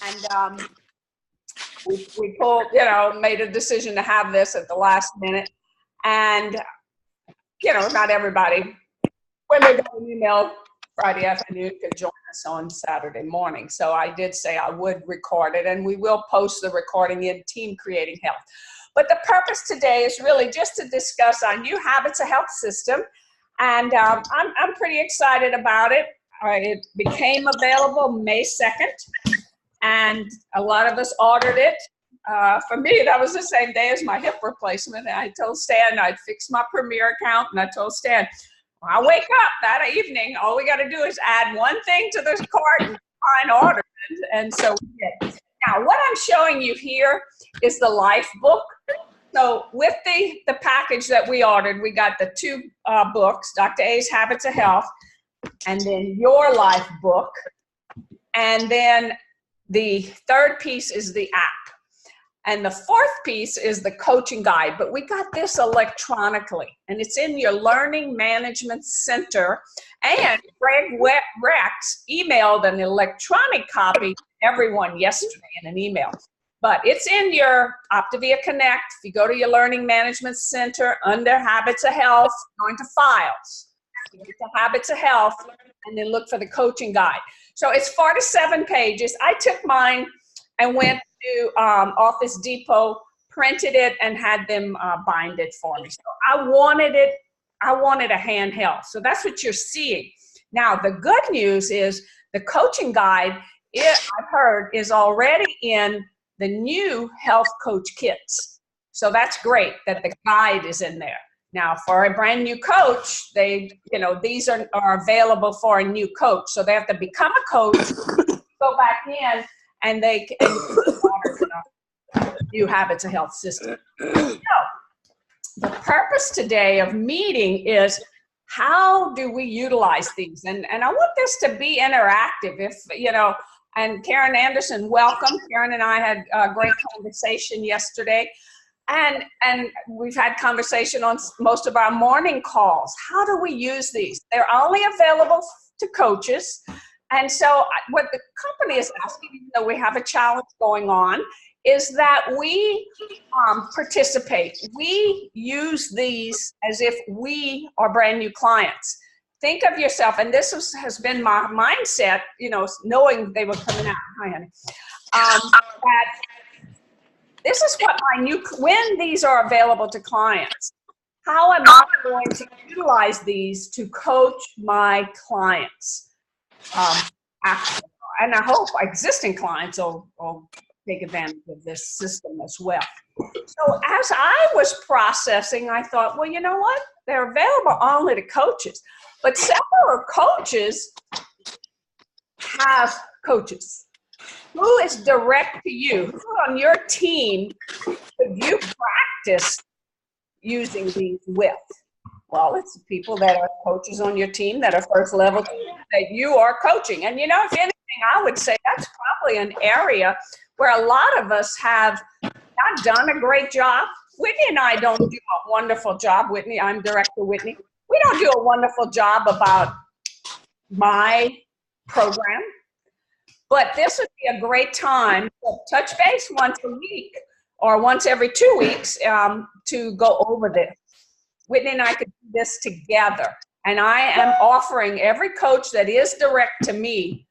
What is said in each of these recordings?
And we pulled, made a decision to have this at the last minute. And, not everybody, when they got an email Friday afternoon, could join us on Saturday morning. So I did say I would record it, and we will post the recording in Team Creating Health. But the purpose today is really just to discuss our new Habits of Health system. And I'm pretty excited about it. It became available May 2nd, and a lot of us ordered it. For me, that was the same day as my hip replacement. And I told Stan I'd fix my Premier account, and I told Stan, when I wake up that evening, all we got to do is add one thing to this cart and find order. And so we did. Now, what I'm showing you here is the Life book. So with the package that we ordered, we got the two books, Dr. A's Habits of Health, and then Your Life book. And then the third piece is the app. And the fourth piece is the coaching guide. But we got this electronically, and it's in your Learning Management Center. And Greg Rex emailed an electronic copy to everyone yesterday in an email. But it's in your Optavia Connect. If you go to your Learning Management Center under Habits of Health, go into Files, you get to Habits of Health, and then look for the coaching guide. So it's 4 to 7 pages. I took mine and went to Office Depot, printed it, and had them bind it for me. So I wanted a handheld. So that's what you're seeing. Now, the good news is the coaching guide, I've heard, is already in the new health coach kits. So that's great that the guide is in there. Now, for a brand new coach, these are available for a new coach. So they have to become a coach, go back in, and they can new Habits of Health system. So, the purpose today of meeting is how do we utilize these? And I want this to be interactive. And Karen Anderson, welcome. Karen and I had a great conversation yesterday. And we've had conversation on most of our morning calls. How do we use these? They're only available to coaches. And so what the company is asking, even though we have a challenge going on, is that we participate. We use these as if we are brand new clients. Think of yourself, and this has been my mindset, knowing they were coming out. Hi, honey. That this is what when these are available to clients, how am I going to utilize these to coach my clients? And I hope existing clients will take advantage of this system as well. So as I was processing, I thought, well, you know what? They're available only to coaches. But several coaches have coaches. Who is direct to you? Who on your team could you practice using these with? Well, it's the people that are coaches on your team that are first level that you are coaching. And if anything, I would say that's probably an area where a lot of us have not done a great job. Whitney and I don't do a wonderful job. Whitney, I'm Director Whitney. We don't do a wonderful job about my program. But this would be a great time to touch base once a week or once every 2 weeks to go over this. Whitney and I could do this together. And I am offering every coach that is direct to me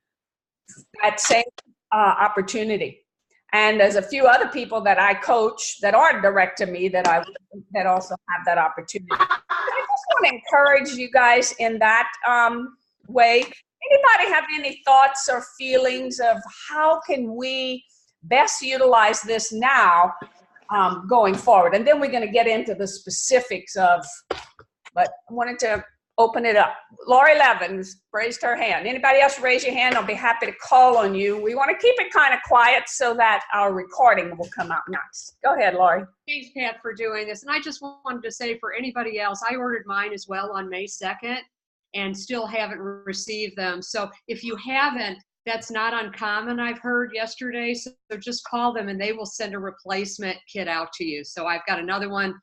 that same opportunity. And there's a few other people that I coach that are direct to me that also have that opportunity. So I just want to encourage you guys in that way. Anybody have any thoughts or feelings of how can we best utilize this now going forward? And then we're going to get into the specifics but I wanted to open it up. Lori Levins raised her hand. Anybody else raise your hand? I'll be happy to call on you. We want to keep it kind of quiet so that our recording will come out nice. Go ahead, Lori. Thanks, Pat, for doing this. And I just wanted to say for anybody else, I ordered mine as well on May 2nd and still haven't received them. So if you haven't, that's not uncommon, I've heard yesterday. So just call them and they will send a replacement kit out to you. So I've got another one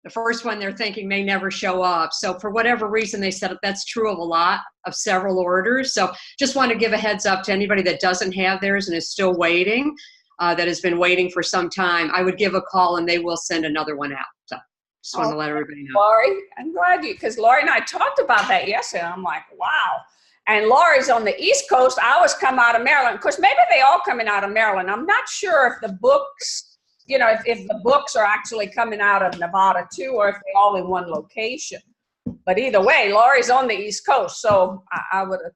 The first one they're thinking may never show up. So for whatever reason, they said that's true of a lot of several orders. So just want to give a heads up to anybody that doesn't have theirs and is still waiting, that has been waiting for some time. I would give a call and they will send another one out. So just want to let everybody know. Lori, I'm glad because Lori and I talked about that yesterday. I'm like, wow. And Lori's on the East Coast. I always come out of Maryland. Of course, maybe they all coming out of Maryland. I'm not sure if the books, you know, if the books are actually coming out of Nevada too, or if they're all in one location. But either way, Lori's on the East Coast. So I would have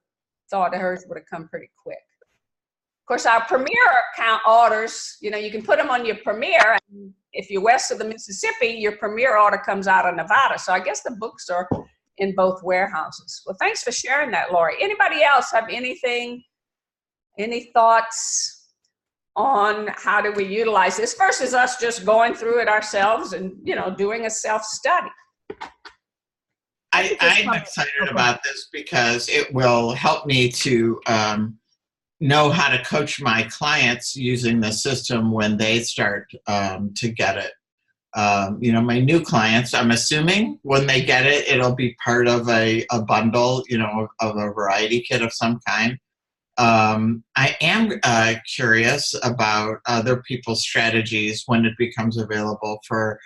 thought hers would have come pretty quick. Of course, our Premier account orders, you know, you can put them on your Premier. And if you're west of the Mississippi, your Premier order comes out of Nevada. So I guess the books are in both warehouses. Well, thanks for sharing that, Lori. Anybody else have anything, any thoughts on how do we utilize this versus us just going through it ourselves and, you know, doing a self-study? I'm excited about this because it will help me to know how to coach my clients using the system when they start to get it. You know, my new clients, I'm assuming when they get it, it'll be part of a bundle, you know, of a variety kit of some kind. I am curious about other people's strategies when it becomes available for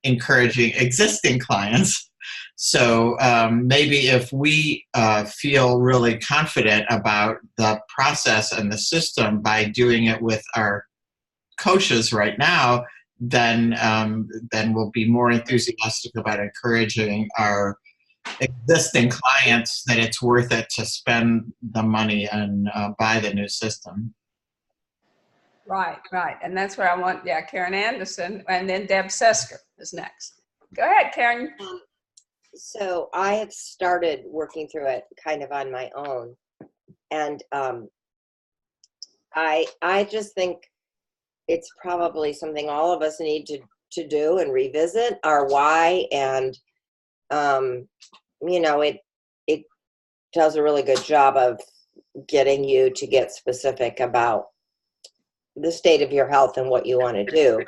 encouraging existing clients. So maybe if we feel really confident about the process and the system by doing it with our coaches right now, then we'll be more enthusiastic about encouraging our existing clients that it's worth it to spend the money and buy the new system. Right, right. And that's where I want, yeah, Karen Anderson, and then Deb Sesker is next. Go ahead, Karen. So I have started working through it kind of on my own. And I just think it's probably something all of us need to do and revisit our why. And, you know, it does a really good job of getting you to get specific about the state of your health and what you want to do.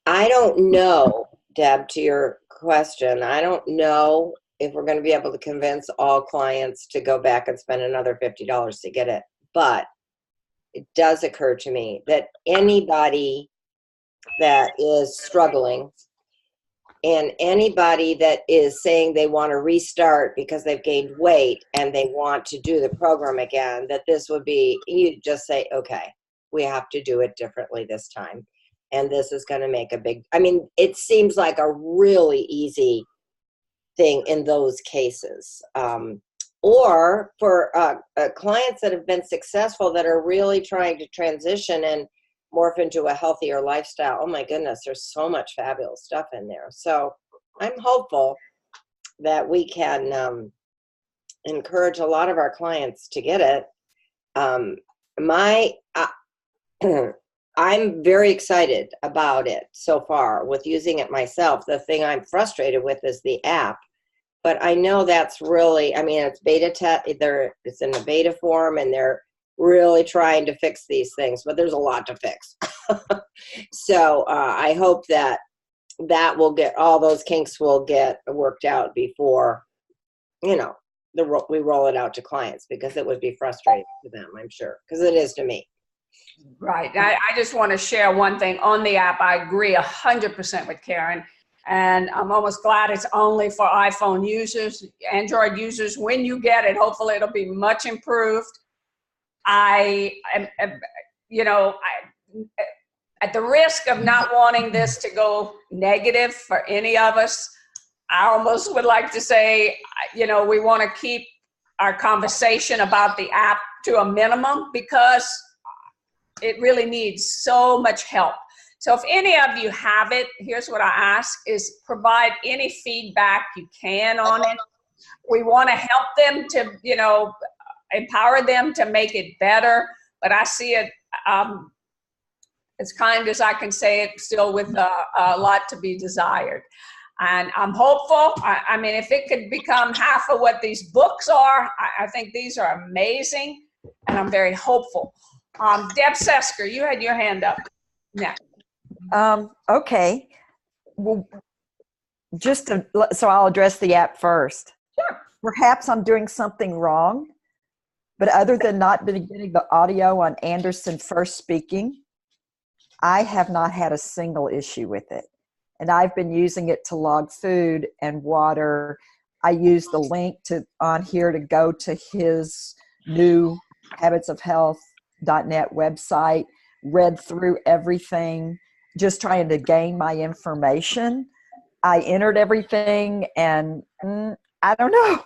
I don't know, Deb, to your question, I don't know if we're going to be able to convince all clients to go back and spend another $50 to get it. But it does occur to me that anybody that is struggling and anybody that is saying they want to restart because they've gained weight and they want to do the program again, that this would be, you just say, okay, we have to do it differently this time. And this is going to make a big, I mean, it seems like a really easy thing in those cases. Or for clients that have been successful that are really trying to transition and morph into a healthier lifestyle. Oh my goodness, there's so much fabulous stuff in there. So I'm hopeful that we can encourage a lot of our clients to get it. I'm very excited about it so far with using it myself. The thing I'm frustrated with is the app, but I know that's really, I mean, it's it's in a beta form and they're really trying to fix these things, but there's a lot to fix. So I hope that will get, all those kinks will get worked out before, you know, we roll it out to clients, because it would be frustrating to them, I'm sure, because it is to me. Right. I just want to share one thing on the app. I agree 100% with Karen. And I'm almost glad it's only for iPhone users, Android users. When you get it, hopefully it'll be much improved. I am, you know, at the risk of not wanting this to go negative for any of us, I almost would like to say, you know, we want to keep our conversation about the app to a minimum because it really needs so much help. So if any of you have it, here's what I ask is provide any feedback you can on it. We want to help them to, you know, empower them to make it better, but I see it as kind as I can say it, still with a lot to be desired. And I'm hopeful. I mean, if it could become half of what these books are, I think these are amazing, and I'm very hopeful. Deb Sesker, you had your hand up. Next. Okay. Well, so I'll address the app first. Sure. Perhaps I'm doing something wrong, but other than not getting the audio on Anderson first speaking, I have not had a single issue with it. And I've been using it to log food and water. I use the link on here to go to his new habitsofhealth.net website, read through everything, just trying to gain my information. I entered everything and I don't know.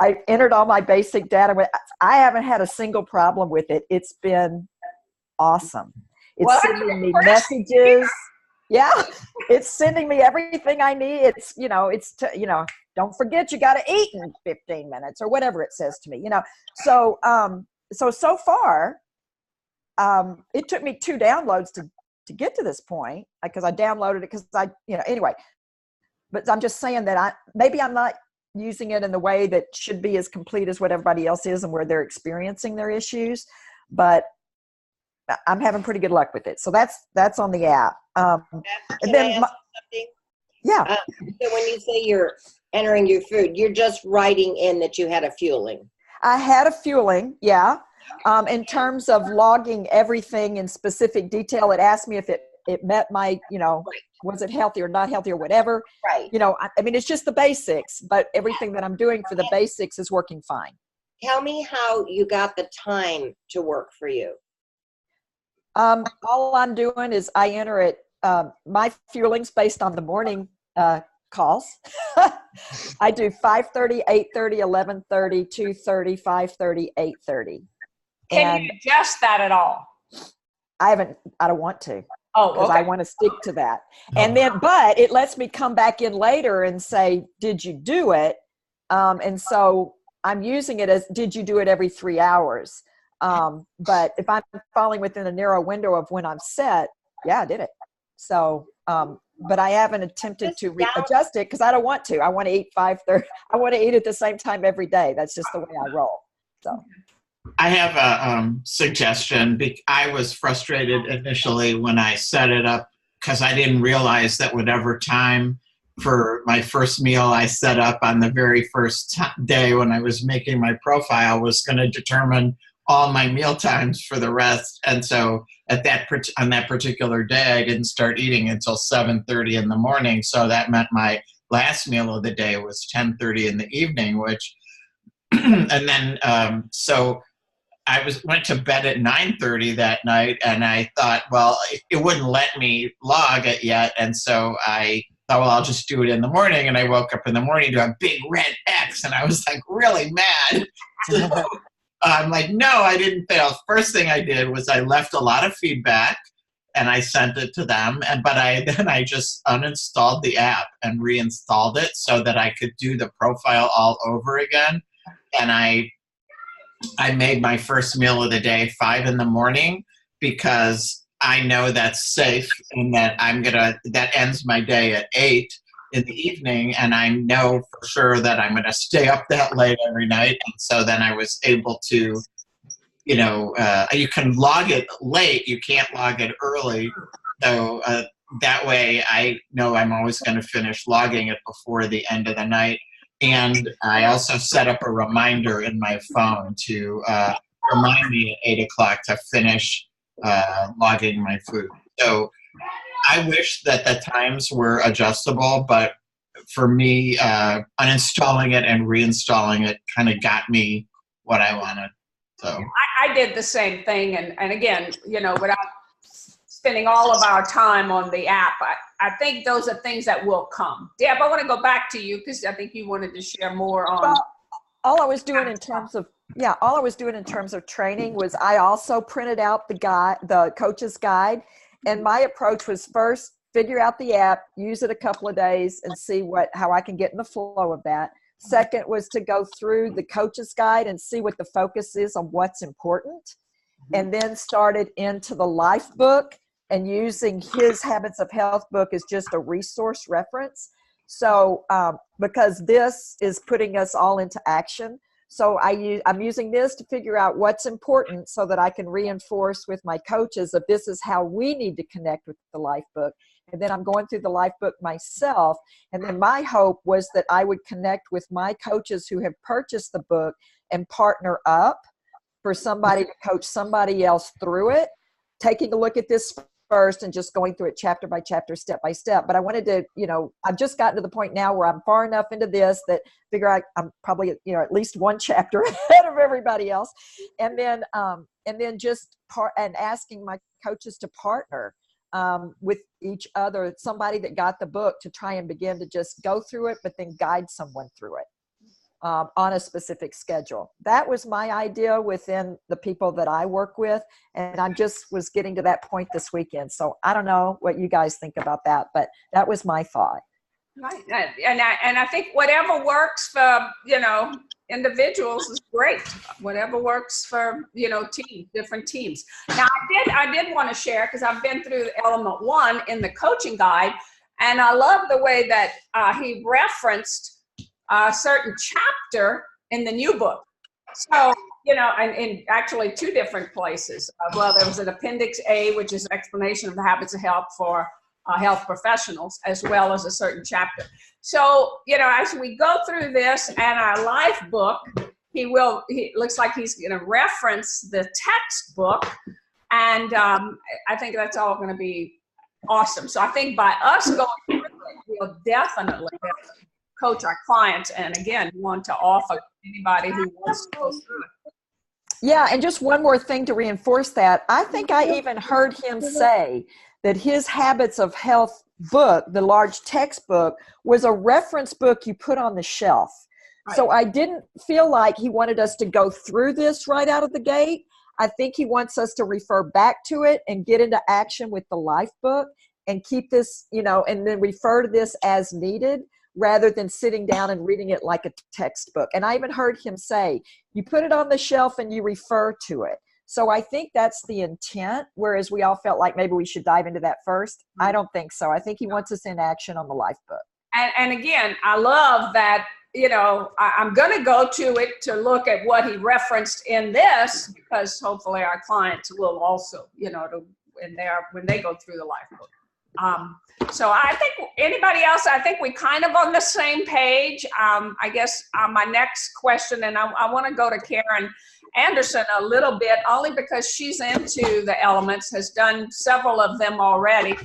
I entered all my basic data. I haven't had a single problem with it. It's been awesome. It's sending me messages. Yeah, it's sending me everything I need. It's, don't forget you got to eat in 15 minutes or whatever it says to me, So, so far, it took me 2 downloads to get to this point because I downloaded it because anyway. But I'm just saying that maybe I'm not using it in the way that should be as complete as what everybody else is and where they're experiencing their issues. But I'm having pretty good luck with it. So that's on the app. Can I ask something? Yeah. So when you say you're entering your food, you're just writing in that you had a fueling. I had a fueling, yeah. In terms of logging everything in specific detail, it asked me if it met my, was it healthy or not healthy or whatever. Right. I mean, it's just the basics, but everything that I'm doing for the basics is working fine. Tell me how you got the time to work for you. All I'm doing is I enter it, my fueling's based on the morning calls. I do 5:30, 8:30, 11:30, 2:30, 5:30, 8:30. Can you adjust that at all? I don't want to. Oh, because I want to stick to that. And then, but it lets me come back in later and say, did you do it? And so I'm using it as, did you do it every 3 hours? But if I'm falling within a narrow window of when I'm set, yeah, I did it. So, but I haven't attempted to adjust it because I don't want to. I want to eat 5:30. I want to eat at the same time every day. That's just the way I roll. So. I have a suggestion. I was frustrated initially when I set it up because I didn't realize that whatever time for my first meal I set up on the very first day when I was making my profile was going to determine all my meal times for the rest. And so on that particular day, I didn't start eating until 7:30 in the morning. So that meant my last meal of the day was 10:30 in the evening, which, and then, so I went to bed at 9:30 that night, and I thought, well, it wouldn't let me log it yet, and so I thought, well, I'll just do it in the morning. And I woke up in the morning to a big red X, and I was like really mad. So, I'm like, no, I didn't fail. First thing I did was I left a lot of feedback, and I sent it to them. But I just uninstalled the app and reinstalled it so that I could do the profile all over again. And I made my first meal of the day 5 in the morning because I know that's safe and that that ends my day at 8 in the evening. And I know for sure that I'm going to stay up that late every night. And so then I was able to, you can log it late. You can't log it early. So that way I know I'm always going to finish logging it before the end of the night. And I also set up a reminder in my phone to remind me at 8 o'clock to finish logging my food. So I wish that the times were adjustable, but for me, uninstalling it and reinstalling it kind of got me what I wanted. So I did the same thing. And again, without spending all of our time on the app, I think those are things that will come. Deb, I want to go back to you because I think you wanted to share more on. Well, all I was doing in terms of training was I also printed out the coach's guide, and my approach was first figure out the app, use it a couple of days, and see how I can get in the flow of that. Second was to go through the coach's guide and see what the focus is on what's important, and then started into the life book and using his Habits of Health book as just a resource reference. So because this is putting us all into action. So I'm using this to figure out what's important so that I can reinforce with my coaches that this is how we need to connect with the life book. and then I'm going through the life book myself. And then my hope was that I would connect with my coaches who have purchased the book and partner up for somebody to coach somebody else through it, taking a look at this first and just going through it chapter by chapter, step by step. But I wanted to, I've just gotten to the point now where I'm far enough into this that figure I'm probably, at least one chapter ahead of everybody else. And then just asking my coaches to partner with each other, somebody that got the book, to try and begin to just go through it, but then guide someone through it on a specific schedule. That was my idea within the people that I work with. And I just was getting to that point this weekend. So I don't know what you guys think about that, but that was my thought. Right. And I think whatever works for, individuals is great. Whatever works for, teams, different teams. Now I did want to share, because I've been through element 1 in the coaching guide, and I love the way that he referenced a certain chapter in the new book. So, and in actually 2 different places. Well, there was an Appendix A, which is an explanation of the habits of health for health professionals, as well as a certain chapter. So, as we go through this and our life book, he looks like he's going to reference the textbook. And I think that's all going to be awesome. So I think by us going through it, we'll definitely coach our clients, and again, want to offer anybody who wants to go through it. Yeah, and just one more thing to reinforce that. I think I even heard him say that his Habits of Health book, the large textbook, was a reference book you put on the shelf. Right. So I didn't feel like he wanted us to go through this right out of the gate. I think he wants us to refer back to it and get into action with the life book and keep this, and then refer to this as needed, rather than sitting down and reading it like a textbook. And I even heard him say, you put it on the shelf and you refer to it. So I think that's the intent, whereas we all felt like maybe we should dive into that first. I don't think so. I think he wants us in action on the life book. And again, I love that, I'm going to go to it to look at what he referenced in this, because hopefully our clients will also, when they go through the life book. So I think anybody else, I think we kind of on the same page. I guess my next question, and I want to go to Karen Anderson a little bit, only because she's into the elements, has done several of them already,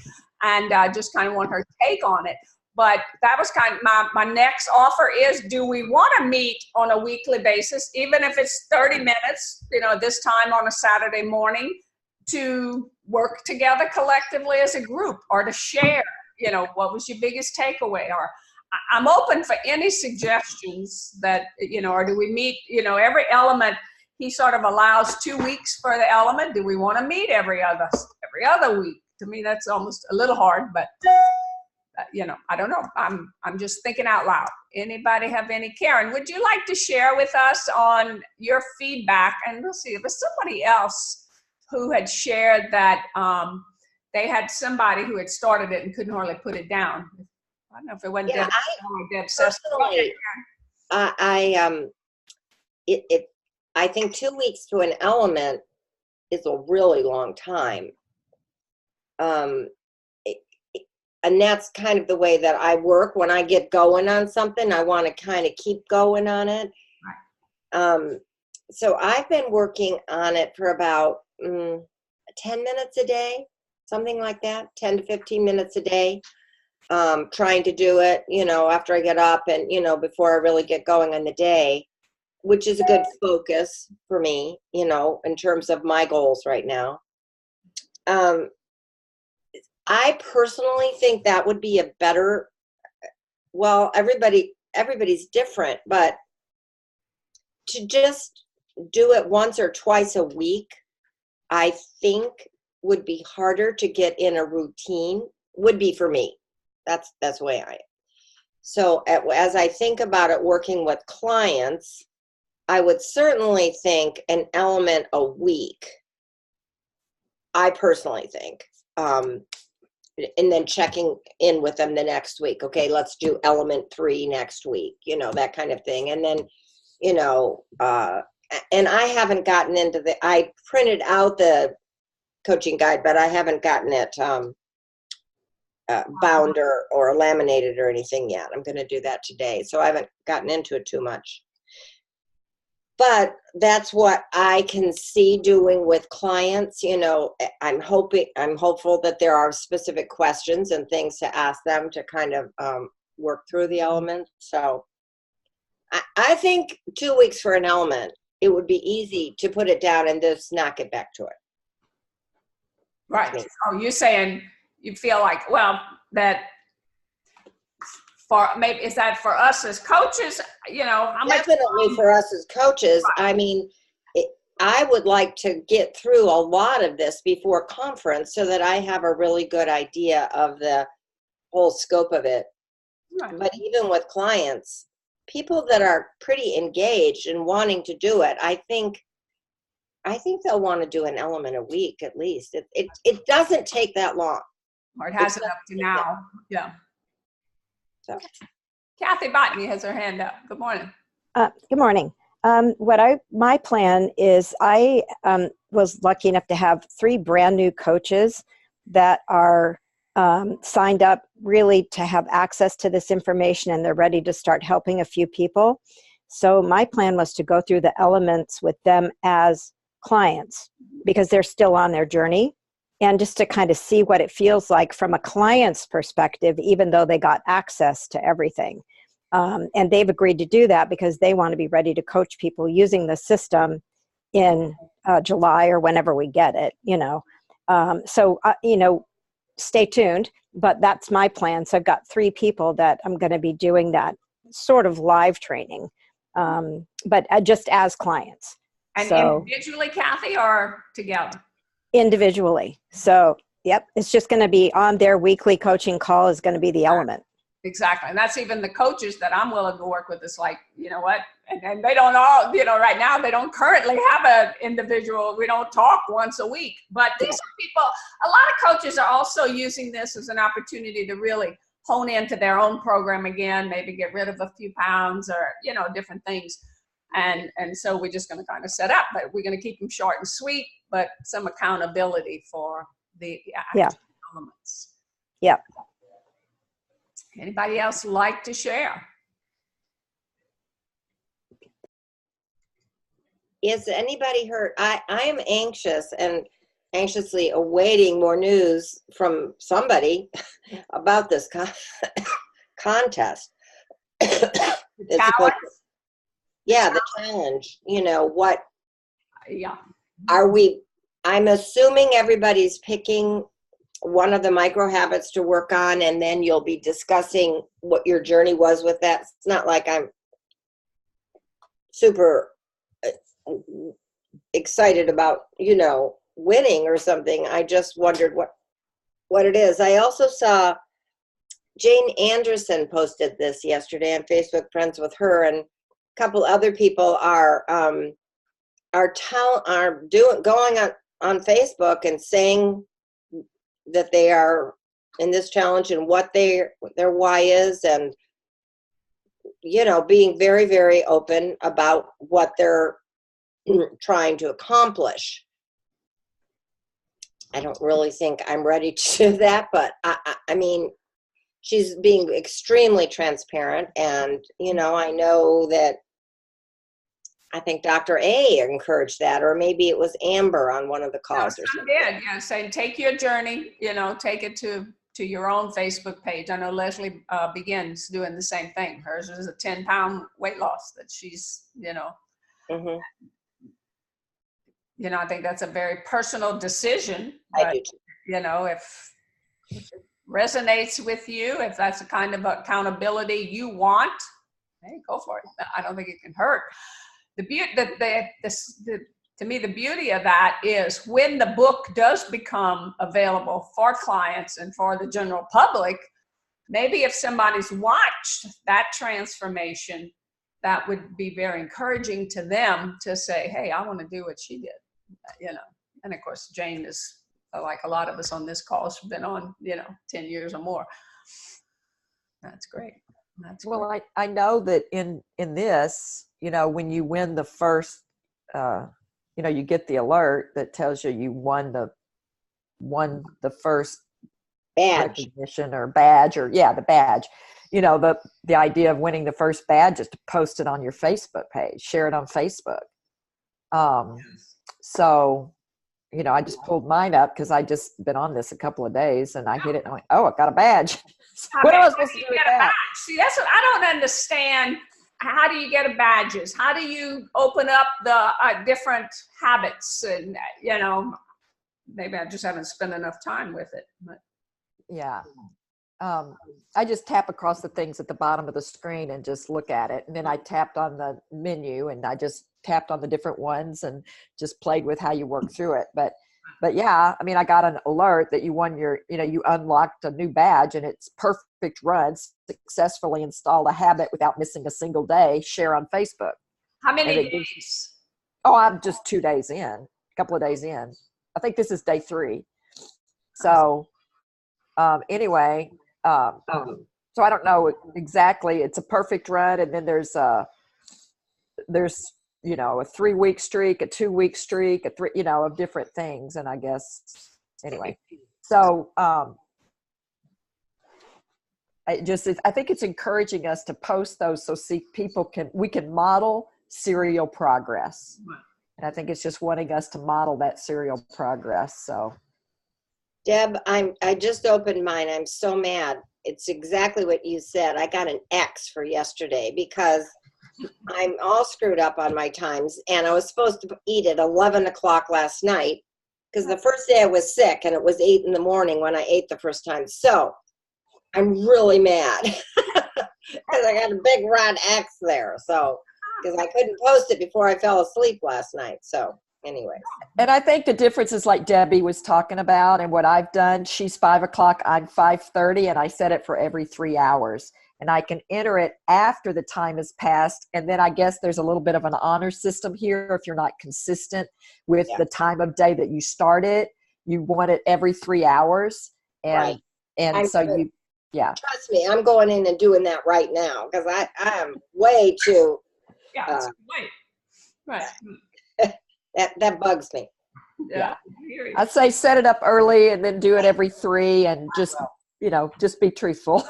and just kind of want her take on it. But that was kind of my next offer is, do we want to meet on a weekly basis, even if it's 30 minutes, this time on a Saturday morning, to work together collectively as a group, or to share, what was your biggest takeaway? Or I'm open for any suggestions that, or do we meet, every element, he sort of allows 2 weeks for the element. Do we want to meet every other week? To me, that's almost a little hard, but I don't know. I'm just thinking out loud. Anybody have any? Karen, would you like to share with us on your feedback? And we'll see if there's somebody else who had shared that they had somebody who had started it and couldn't hardly put it down. I don't know if it wasn't Deb personally, I think 2 weeks to an element is a really long time. And that's kind of the way that I work. When I get going on something, I want to kind of keep going on it. Right. So I've been working on it for about 10 minutes a day, something like that, 10 to 15 minutes a day, trying to do it, after I get up and, before I really get going on the day, which is a good focus for me, in terms of my goals right now. I personally think that would be a better, well, everybody's different, but to just do it once or twice a week, I think would be harder to get in a routine, would be for me. That's the way I am. So as I think about it, working with clients, I would certainly think an element a week. I personally think, and then checking in with them the next week. Okay, let's do element 3 next week, that kind of thing. And then, and I haven't gotten into I printed out the coaching guide, but I haven't gotten it bound or laminated or anything yet. I'm going to do that today. So I haven't gotten into it too much. But that's what I can see doing with clients. You know, I'm hopeful that there are specific questions and things to ask them to kind of work through the elements. So I think 2 weeks for an element, it would be easy to put it down and just not get back to it. Right. Oh, you're saying you feel like, well, that for maybe, is that for us as coaches, you know, how much? Definitely for us as coaches. Right. I mean, I would like to get through a lot of this before conference so that I have a really good idea of the whole scope of it. Right. But even with clients, people that are pretty engaged and wanting to do it, I think they'll want to do an element a week at least. It doesn't take that long. Or it hasn't up to now. Yeah. So. Kathy Botany has her hand up. Good morning. Good morning. My plan is I was lucky enough to have 3 brand new coaches that are signed up really to have access to this information, and they're ready to start helping a few people. So my plan was to go through the elements with them as clients because they're still on their journey, and just to kind of see what it feels like from a client's perspective, even though they got access to everything. And they've agreed to do that because they want to be ready to coach people using the system in July or whenever we get it, you know. You know, stay tuned, but that's my plan. So I've got 3 people that I'm going to be doing that sort of live training, but just as clients. And individually, Kathy, or together? Individually. So, yep, it's just going to be on their weekly coaching call is going to be the element. Exactly. And that's even the coaches that I'm willing to work with. It's like, you know what? And they don't all, you know, right now they don't currently have an individual. We don't talk once a week. But these are people, a lot of coaches are also using this as an opportunity to really hone into their own program again, maybe get rid of a few pounds or, you know, different things. And so we're just going to kind of set up, but we're going to keep them short and sweet, but some accountability for the elements. Yeah. Anybody else like to share? Is anybody heard? I am anxious and anxiously awaiting more news from somebody about this contest. The challenge, you know, what are we, I'm assuming everybody's picking one of the micro habits to work on, and then you'll be discussing what your journey was with that. It's not like I'm super excited about, you know, winning or something. I just wondered what it is. I also saw Jane Anderson posted this yesterday on Facebook, friends with her, and a couple other people are going on Facebook and saying that they are in this challenge and what their why is, and, you know, being very, very open about what they're trying to accomplish. I don't really think I'm ready to do that, but I mean, she's being extremely transparent, and, you know, I know that I think Dr. A encouraged that, or maybe it was Amber on one of the calls. No, or did, yeah, saying take your journey, you know, take it to your own Facebook page. I know Leslie Begins doing the same thing. Hers is a 10-pound weight loss that she's, you know. Mm-hmm. You know, I think that's a very personal decision. I do too. You know, if it resonates with you, if that's the kind of accountability you want, hey, go for it. I don't think it can hurt. To me, the beauty of that is when the book does become available for clients and for the general public, maybe if somebody's watched that transformation, that would be very encouraging to them to say, hey, I want to do what she did, you know. And of course, Jane is, like a lot of us on this call, has been on, you know, 10 years or more. That's great. Well, I know that in this, you know, when you win the first, you know, you get the alert that tells you won the first Badge. recognition or badge, or yeah, the badge. You know, the idea of winning the first badge is to post it on your Facebook page, share it on Facebook. So, you know, I just pulled mine up because I just been on this a couple of days, and I hit it and I went, oh, I got a badge. What am I supposed to do with that? See, that's what I don't understand. How do you get a badges? How do you open up the different habits? And, you know, maybe I just haven't spent enough time with it. But. Yeah. I just tap across the things at the bottom of the screen and just look at it. And then I tapped on the menu and I just tapped on the different ones and just played with how you work through it. But yeah, I mean, I got an alert that you won your, you know, you unlocked a new badge and it's perfect run, successfully installed a habit without missing a single day, share on Facebook. How many days? Oh, I'm just 2 days in, a couple of days in. I think this is day 3. So anyway, so I don't know exactly. It's a perfect run, and then there's you know, a 3-week streak, a 2-week streak, you know, of different things. And I guess anyway, so I think it's encouraging us to post those so we can model serial progress, and I think it's just wanting us to model that serial progress. So. Deb, I just opened mine. I'm so mad. It's exactly what you said. I got an X for yesterday because I'm all screwed up on my times, and I was supposed to eat at 11 o'clock last night because the first day I was sick, and it was 8 in the morning when I ate the first time. So I'm really mad because I got a big red X there. So because I couldn't post it before I fell asleep last night. So. Anyway. And I think the difference is like Debbie was talking about, and what I've done, she's 5 o'clock, I'm 5:30, and I set it for every 3 hours. And I can enter it after the time has passed. And then I guess there's a little bit of an honor system here. If you're not consistent with the time of day that you start it, you want it every 3 hours. And, Trust me, I'm going in and doing that right now because I am way too. Yeah, right. That bugs me. Yeah. I'd say set it up early and then do it every 3 and just, you know, just be truthful.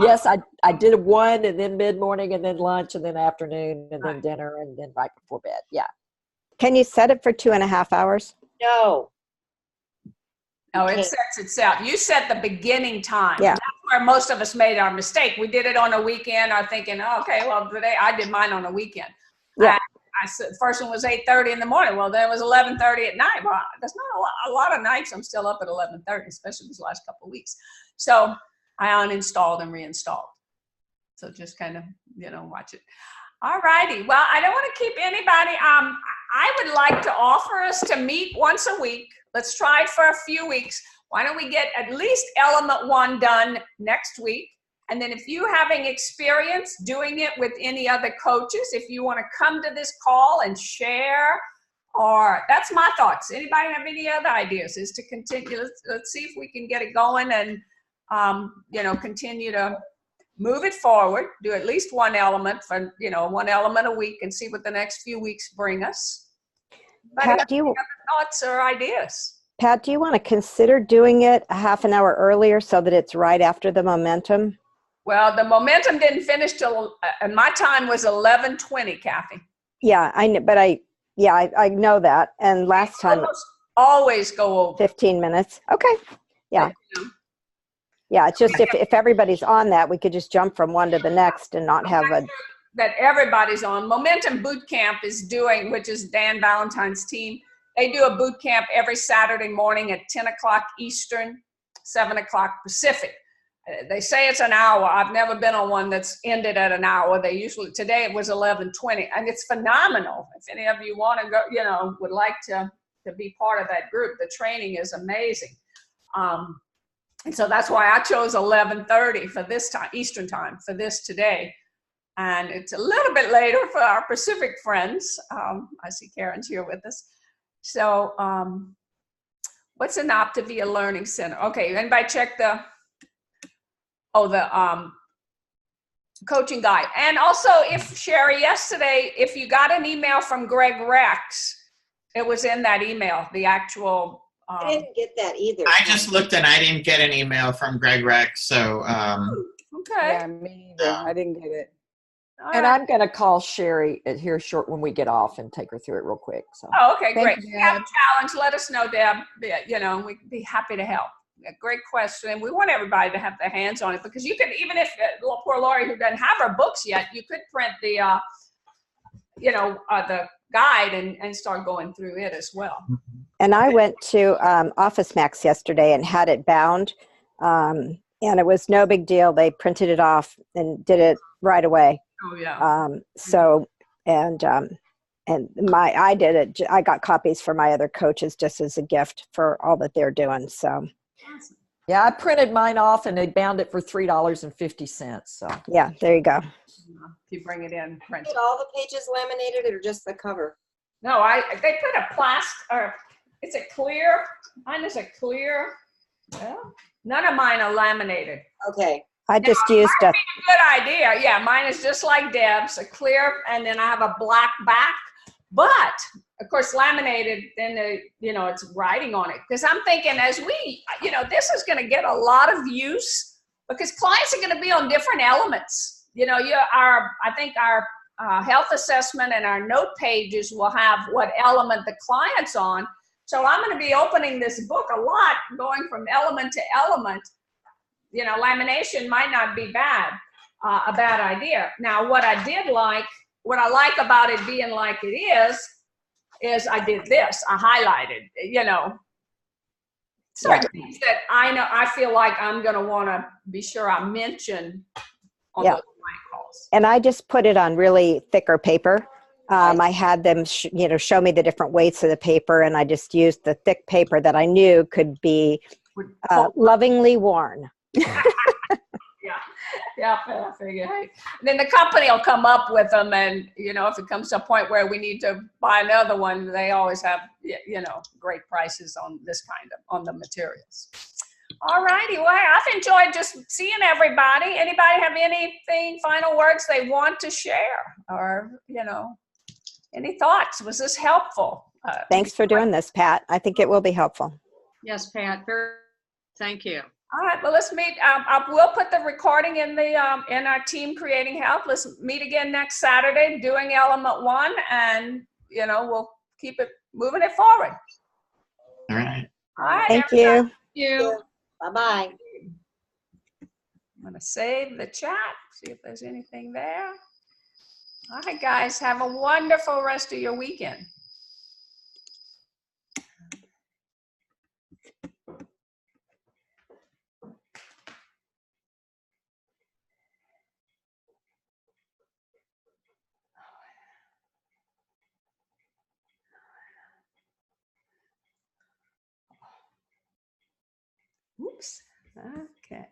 Yes, I did 1 and then mid-morning and then lunch and then afternoon and then dinner and then right before bed. Yeah. Can you set it for 2.5 hours? No. No, it sets itself. You set the beginning time. Yeah. That's where most of us made our mistake. We did it on a weekend. I'm thinking, oh, okay, well, today I did mine on a weekend. Yeah. I said first one was 8:30 in the morning. Well, then it was 11:30 at night. Well, there's not a lot of nights I'm still up at 11:30, especially these last couple of weeks. So I uninstalled and reinstalled. So just kind of, you know, watch it. All righty. Well, I don't want to keep anybody. I would like to offer us to meet once a week. Let's try it for a few weeks. Why don't we get at least element 1 done next week? And then if you having experience doing it with any other coaches, if you want to come to this call and share, or that's my thoughts. Anybody have any other ideas? Is to continue, let's see if we can get it going and, you know, continue to move it forward, do at least 1 element for, you know, 1 element a week and see what the next few weeks bring us. Pat, do you have thoughts or ideas? Pat, do you want to consider doing it a half an hour earlier so that it's right after the momentum? Well, the momentum didn't finish till, and my time was 11:20, Kathy. Yeah, I know, but I know that. And last time, always go over 15 minutes. Okay. Yeah. Yeah. It's just if everybody's on that, we could just jump from one to the next and not have that everybody's on. Momentum Boot Camp is doing, which is Dan Valentine's team. They do a boot camp every Saturday morning at 10 o'clock Eastern, 7 o'clock Pacific. They say it's an hour. I've never been on one that's ended at an hour. They usually, today it was 11:20, and it's phenomenal. If any of you want to go, you know, would like to be part of that group, the training is amazing. And so that's why I chose 11:30 for this time, Eastern time, for this today. And it's a little bit later for our Pacific friends. I see Karen's here with us. So what's an Optavia Learning Center? Okay, anybody check the coaching guide. And also, if Sherry, yesterday, if you got an email from Greg Rex, it was in that email, the actual I didn't get that either. I just looked and I didn't get an email from Greg Rex, so Okay. Yeah, me either. I didn't get it. All And right. I'm going to call Sherry here short when we get off and take her through it real quick. So. Oh, okay, Thank great. you, If you have a Deb. challenge, let us know, Deb. Yeah, you know, we'd be happy to help. A great question. And we want everybody to have their hands on it because you could, even if poor Lori, who doesn't have her books yet, you could print the, the guide and start going through it as well. And I went to Office Max yesterday and had it bound, and it was no big deal. They printed it off and did it right away. Oh, yeah. I did it. I got copies for my other coaches just as a gift for all that they're doing. So, Awesome. Yeah, I printed mine off and they bound it for $3.50. So yeah, there you go. If you bring it in, print Did it. all the pages laminated or just the cover? No, they put a plastic, or it's a clear, mine is a clear, well, none of mine are laminated. Okay. I just used a, Good idea. Yeah, mine is just like Deb's, a clear, and then I have a black back. But of course, laminated, then it's writing on it. Because I'm thinking, as we, this is going to get a lot of use because clients are going to be on different elements. I think our health assessment and our note pages will have what element the client's on. So I'm going to be opening this book a lot, going from element to element. Lamination might not be a bad idea. Now, what I like about it being like it is I did this. I highlighted, certain things that I feel like I'm going to want to be sure I mention on those client calls. and I just put it on really thicker paper. I had them, show me the different weights of the paper, and I just used the thick paper that I knew could be lovingly worn. Yeah, I figure. Hey. And then the company will come up with them, and if it comes to a point where we need to buy another one, they always have great prices on on the materials. All righty, well, I've enjoyed just seeing everybody. Anybody have anything, final words they want to share, or any thoughts? Was this helpful? Thanks for doing this, Pat. I think it will be helpful. Yes, Pat. Thank you. All right, well, let's meet. We'll put the recording in our Team Creating Health. Let's meet again next Saturday doing element 1, and we'll keep it moving it forward. all right. All right. Thank everybody. you. Bye-bye. I'm going to save the chat, see if there's anything there. All right, guys, have a wonderful rest of your weekend. Oops. Okay.